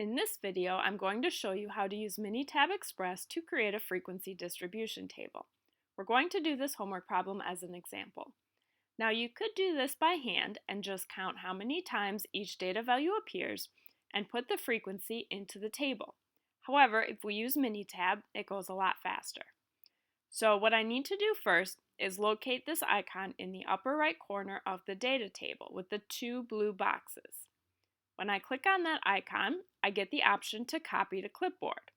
In this video, I'm going to show you how to use Minitab Express to create a frequency distribution table. We're going to do this homework problem as an example. Now you could do this by hand and just count how many times each data value appears and put the frequency into the table. However, if we use Minitab, it goes a lot faster. So what I need to do first is locate this icon in the upper right corner of the data table with the two blue boxes. When I click on that icon, I get the option to copy to clipboard.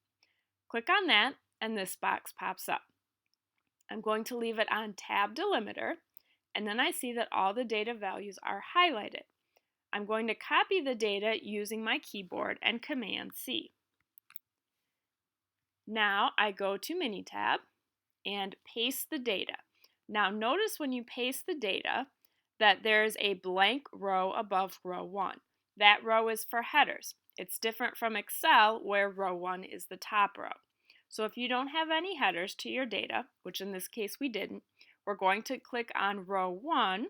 Click on that and this box pops up. I'm going to leave it on Tab Delimiter, and then I see that all the data values are highlighted. I'm going to copy the data using my keyboard and Command C. Now I go to Minitab and paste the data. Now notice when you paste the data that there's a blank row above row 1. That row is for headers. It's different from Excel where row 1 is the top row. So if you don't have any headers to your data, which in this case we didn't, we're going to click on row 1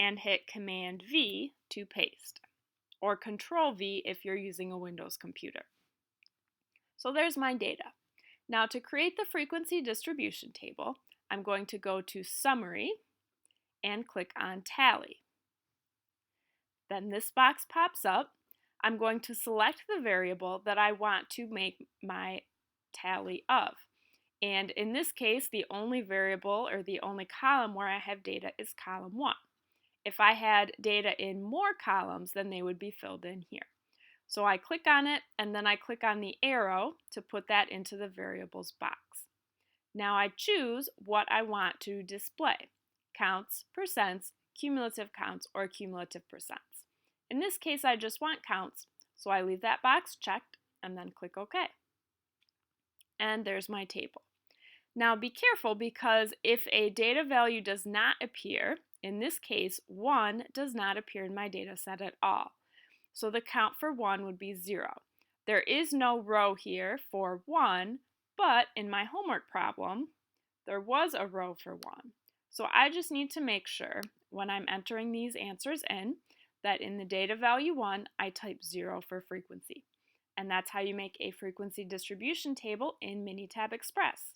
and hit Command V to paste, or Control V if you're using a Windows computer. So there's my data. Now to create the frequency distribution table, I'm going to go to Summary and click on Tally. Then this box pops up. I'm going to select the variable that I want to make my tally of. And in this case, the only variable or the only column where I have data is column 1. If I had data in more columns, then they would be filled in here. So I click on it and then I click on the arrow to put that into the variables box. Now I choose what I want to display: counts, percents, cumulative counts, or cumulative percents. In this case, I just want counts, so I leave that box checked and then click OK. And there's my table. Now be careful, because if a data value does not appear, in this case 1 does not appear in my data set at all. So the count for 1 would be 0. There is no row here for 1, but in my homework problem, there was a row for 1. So I just need to make sure when I'm entering these answers in, that in the data value 1, I type 0 for frequency. And that's how you make a frequency distribution table in Minitab Express.